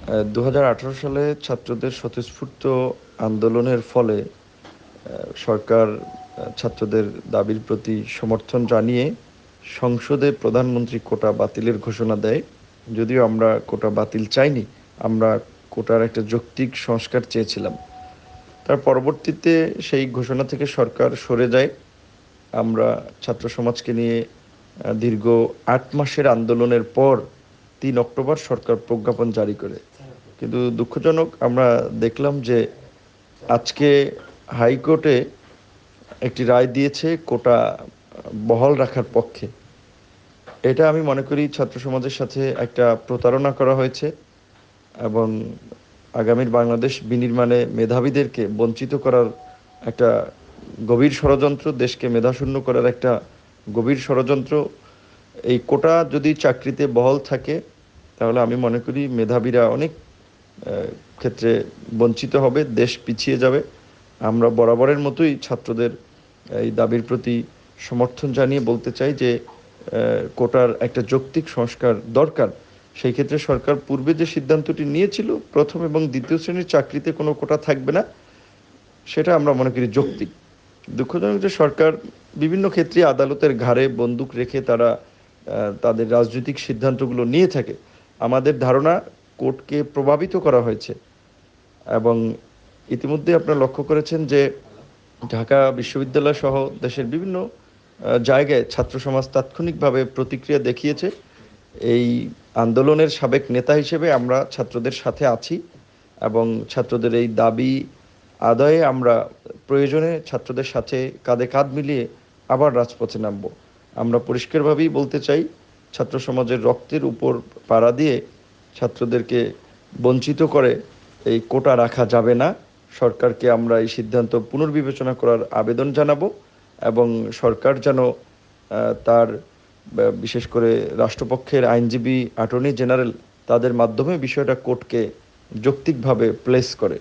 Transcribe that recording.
2018 সালে ছাত্রদের স্বতঃস্ফূর্ত আন্দোলনের ফলে সরকার ছাত্রদের দাবির প্রতি সমর্থন জানিয়ে সংসদে প্রধানমন্ত্রী কোটা বাতিলের ঘোষণা দেয়। যদিও আমরা কোটা বাতিল চাইনি, আমরা কোটার একটা যৌক্তিক সংস্কার চেয়েছিলাম। তার পরবর্তীতে সেই ঘোষণা থেকে সরকার সরে যায়। আমরা ছাত্র সমাজকে নিয়ে দীর্ঘ 8 মাসের আন্দোলনের পর 3 অক্টোবর সরকার প্রজ্ঞাপন জারি করে। কিন্তু দুঃখজনক আমরা দেখলাম যে আজকে হাইকোর্টে একটি রায় দিয়েছে কোটা বহাল রাখার পক্ষে। এটা আমি মনে করি ছাত্র সমাজের সাথে একটা প্রতারণা করা হয়েছে এবং আগামীর বাংলাদেশ বিনির্মাণে মেধাবীদেরকে বঞ্চিত করার একটা গভীর ষড়যন্ত্র, দেশকে মেধাশূন্য করার একটা গভীর ষড়যন্ত্র। এই কোটা যদি চাকরিতে বহাল থাকে তাহলে আমি মনে করি মেধাবীরা অনেক ক্ষেত্রে বঞ্চিত হবে, দেশ পিছিয়ে যাবে। আমরা বরাবরের মতোই ছাত্রদের এই দাবির প্রতি সমর্থন জানিয়ে বলতে চাই যে কোটার একটা যৌক্তিক সংস্কার দরকার। সেই ক্ষেত্রে সরকার পূর্বে যে সিদ্ধান্তটি নিয়েছিল প্রথম এবং দ্বিতীয় শ্রেণীর চাকরিতে কোনো কোটা থাকবে না, সেটা আমরা মনে করি যৌক্তিক। দুঃখজনক যে সরকার বিভিন্ন ক্ষেত্রে আদালতের ঘাড়ে বন্দুক রেখে তারা তাদের রাজনৈতিক সিদ্ধান্তগুলো নিয়ে থাকে। আমাদের ধারণা কোর্টকে প্রভাবিত করা হয়েছে এবং ইতিমধ্যে আপনারা লক্ষ্য করেছেন যে ঢাকা বিশ্ববিদ্যালয় সহ দেশের বিভিন্ন জায়গায় ছাত্র সমাজ তাৎক্ষণিকভাবে প্রতিক্রিয়া দেখিয়েছে। এই আন্দোলনের সাবেক নেতা হিসেবে আমরা ছাত্রদের সাথে আছি এবং ছাত্রদের এই দাবি আদায়ে আমরা প্রয়োজনে ছাত্রদের সাথে কাঁধে কাঁধ মিলিয়ে আবার রাজপথে নামব। আমরা পরিষ্কারভাবেই বলতে চাই, ছাত্র সমাজের রক্তের উপর পাড়া দিয়ে ছাত্রদেরকে বঞ্চিত করে এই কোটা রাখা যাবে না। সরকারকে আমরা এই সিদ্ধান্ত পুনর্বিবেচনা করার আবেদন জানাবো এবং সরকার যেন তার বিশেষ করে রাষ্ট্রপক্ষের আইনজীবী, অ্যাটর্নি জেনারেল তাদের মাধ্যমে বিষয়টা কোর্টকে যৌক্তিকভাবে প্লেস করে।